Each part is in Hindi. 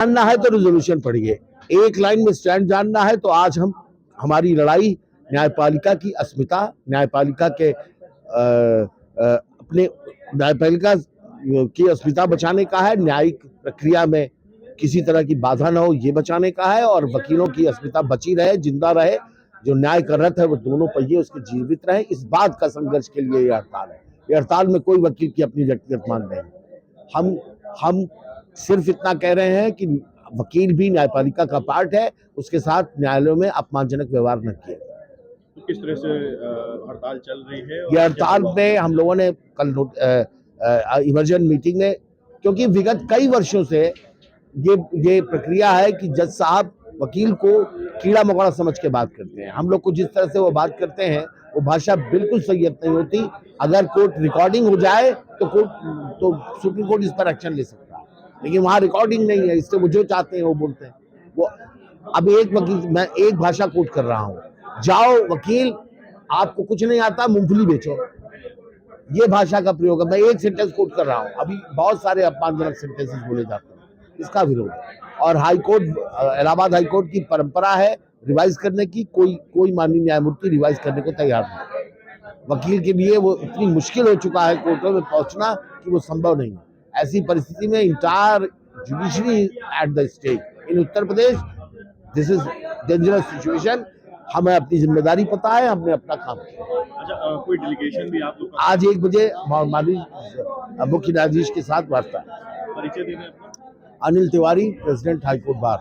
जानना है तो रेजोल्यूशन पढ़िए, एक लाइन में स्टैंड जानना है तो आज हम हमारी लड़ाई न्यायपालिका की अस्मिता, न्यायपालिका के अपने न्यायपालिका की अस्मिता बचाने का है, न्यायिक प्रक्रिया में किसी तरह की बाधा न हो ये बचाने का है, और वकीलों की अस्मिता बची रहे, जिंदा रहे, जो न्याय कर रहे थे वो दोनों पहिए उसके जीवित रहे। इस बात का संघर्ष के लिए ये हड़ताल है। ये हड़ताल में कोई वकील की अपनी व्यक्तिगत मान नहीं है। हम सिर्फ इतना कह रहे हैं कि वकील भी न्यायपालिका का पार्ट है, उसके साथ न्यायालयों में अपमानजनक व्यवहार न किया। तो किस तरह से हड़ताल चल रही है? ये हड़ताल में हम लोगों ने कल इमरजेंट मीटिंग में, क्योंकि विगत कई वर्षों से ये प्रक्रिया है कि जज साहब वकील को कीड़ा मकोड़ा समझ के बात करते हैं। हम लोग को जिस तरह से वो बात करते हैं वो भाषा बिल्कुल सही नहीं होती। अगर कोर्ट रिकॉर्डिंग हो जाए तो सुप्रीम कोर्ट इस पर एक्शन ले सकता है, लेकिन वहाँ रिकॉर्डिंग नहीं है, इससे वो जो चाहते हैं वो बोलते हैं। वो अब एक वकील, मैं एक भाषा कोट कर रहा हूँ, जाओ वकील आपको कुछ नहीं आता मूंगफली बेचो, ये भाषा का प्रयोग है। मैं एक सेंटेंस कोट कर रहा हूँ, अभी बहुत सारे अपमानजनक सेंटेंसेस बोले जाते हैं, इसका विरोध। और हाईकोर्ट, इलाहाबाद हाईकोर्ट की परंपरा है रिवाइज करने की, कोई माननीय न्यायमूर्ति रिवाइज करने को तैयार नहीं। वकील के लिए वो इतनी मुश्किल हो चुका है कोर्टों में पहुंचना कि वो संभव नहीं है। ऐसी परिस्थिति में entire judiciary at the stake in Uttar Pradesh, this is dangerous situation. हमें अपनी जिम्मेदारी पता है, हमने अपना काम किया। अच्छा, कोई डेलीगेशन भी आप लोग आज 1 बजे माननीय मुख्य न्यायाधीश के साथ वार्ता है। परिचय देने? Anil Tiwari, president high court bar.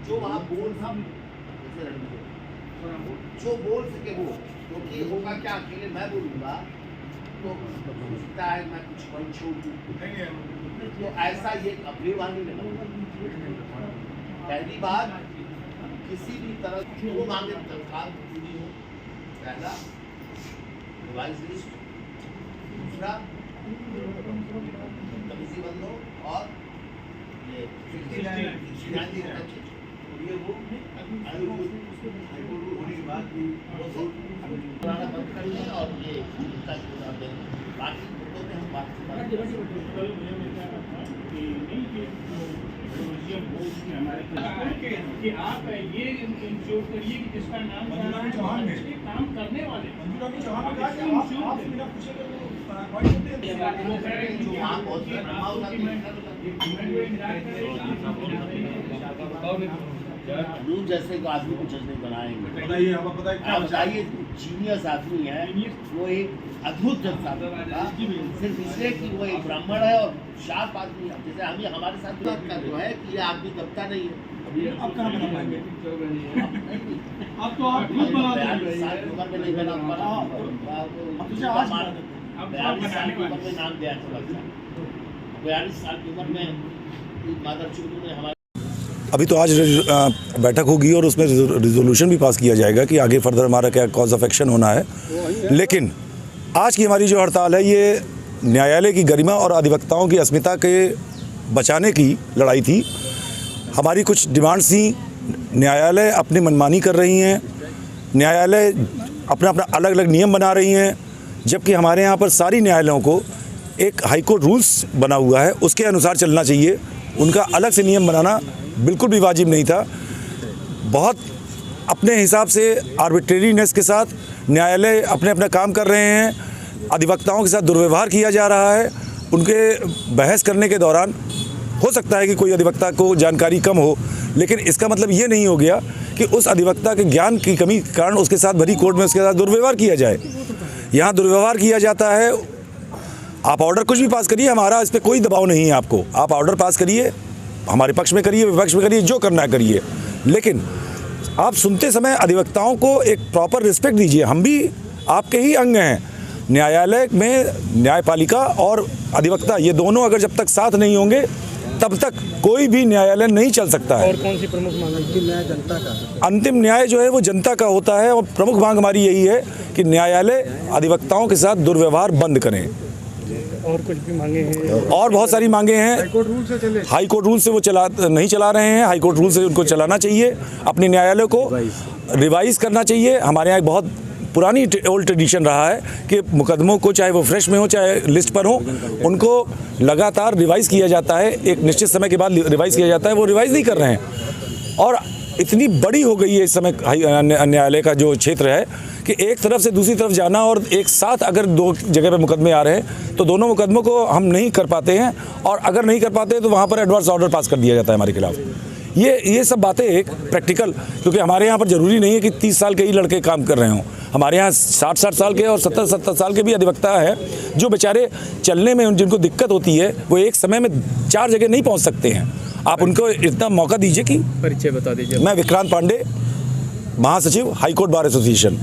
जो आप बोल जो बोल सके वो, क्योंकि होगा क्या, अकेले मैं बोलूंगा तो सोचता है मैं कुछ बन छोड़ दूं, तो ऐसा ये अभिवानी नहीं। पहली बात, किसी भी तरह जो मांगे तत्काल पूरी हो, पहला रिवाइज लिस्ट, दूसरा कमिटी बंद हो, और ये 69 ये वो होने के बाद पुराना बंद करेंगे और ये बाकी मुद्दों में हम बात कि आप ये इंश्योर करिए कि जिसका नाम काम करने वाले रूल जैसे आदमी को जज नहीं बनाएंगे। आप बताइए, जीनियस आदमी है वो, एक अद्भुत जज साहब था, सिर्फ इसलिए कि वो एक ब्राह्मण है और शार्प आदमी है। जैसे हम हमारे साथ बात कर जो है कि ये आदमी दबता नहीं है। अब कहाँ बना पाएंगे? अब तो आप खुद बना देंगे। 42 साल की उम्र में नहीं बना पाया। नाम दिया था 42 साल की उम्र में माधव चुगलू ने हमारे। अभी तो आज बैठक होगी और उसमें रिजोल्यूशन भी पास किया जाएगा कि आगे फर्दर हमारा क्या कॉज ऑफ एक्शन होना है। लेकिन आज की हमारी जो हड़ताल है ये न्यायालय की गरिमा और अधिवक्ताओं की अस्मिता के बचाने की लड़ाई थी। हमारी कुछ डिमांड्स थी, न्यायालय अपनी मनमानी कर रही हैं, न्यायालय अपना अपना अलग अलग नियम बना रही हैं, जबकि हमारे यहाँ पर सारी न्यायालयों को एक हाईकोर्ट रूल्स बना हुआ है, उसके अनुसार चलना चाहिए। उनका अलग से नियम बनाना बिल्कुल भी वाजिब नहीं था। बहुत अपने हिसाब से आर्बिट्रेरीनेस के साथ न्यायालय अपने अपना काम कर रहे हैं। अधिवक्ताओं के साथ दुर्व्यवहार किया जा रहा है। उनके बहस करने के दौरान हो सकता है कि कोई अधिवक्ता को जानकारी कम हो, लेकिन इसका मतलब ये नहीं हो गया कि उस अधिवक्ता के ज्ञान की कमी के कारण उसके साथ भरी कोर्ट में उसके साथ दुर्व्यवहार किया जाए। यहाँ दुर्व्यवहार किया जाता है। आप ऑर्डर कुछ भी पास करिए, हमारा इस पर कोई दबाव नहीं है। आपको आप ऑर्डर पास करिए, हमारे पक्ष में करिए, विपक्ष में करिए, जो करना है करिए, लेकिन आप सुनते समय अधिवक्ताओं को एक प्रॉपर रिस्पेक्ट दीजिए। हम भी आपके ही अंग हैं। न्यायालय में न्यायपालिका और अधिवक्ता ये दोनों अगर जब तक साथ नहीं होंगे तब तक कोई भी न्यायालय नहीं चल सकता है। और कौन सी प्रमुख मांग है? न्याय जनता का, अंतिम न्याय जो है वो जनता का होता है, और प्रमुख मांग हमारी यही है कि न्यायालय अधिवक्ताओं के साथ दुर्व्यवहार बंद करें। और कुछ भी मांगे हैं? और बहुत सारी मांगे हैं। हाईकोर्ट रूल से चले, हाईकोर्ट रूल से वो नहीं चला रहे हैं। हाईकोर्ट रूल से उनको चलाना चाहिए। अपने न्यायालय को रिवाइज करना चाहिए। हमारे यहाँ एक बहुत पुरानी ओल्ड ट्रेडिशन रहा है कि मुकदमों को चाहे वो फ्रेश में हो चाहे लिस्ट पर हो, उनको लगातार रिवाइज़ किया जाता है, एक निश्चित समय के बाद रिवाइज़ किया जाता है। वो रिवाइज़ नहीं कर रहे हैं और इतनी बड़ी हो गई है इस समय न्यायालय का जो क्षेत्र है कि एक तरफ से दूसरी तरफ जाना और एक साथ अगर दो जगह पे मुकदमे आ रहे हैं तो दोनों मुकदमों को हम नहीं कर पाते हैं, और अगर नहीं कर पाते तो वहाँ पर एडवर्स ऑर्डर पास कर दिया जाता है हमारे खिलाफ। ये सब बातें एक प्रैक्टिकल, क्योंकि हमारे यहाँ पर ज़रूरी नहीं है कि 30 साल के ही लड़के काम कर रहे हों। हमारे यहाँ 60 साल के और 70 साल के भी अधिवक्ता हैं जो बेचारे चलने में जिनको दिक्कत होती है, वो एक समय में 4 जगह नहीं पहुँच सकते हैं। आप उनको इतना मौका दीजिए कि परिचय बता दीजिए। मैं विक्रांत पांडे, महासचिव हाईकोर्ट बार एसोसिएशन।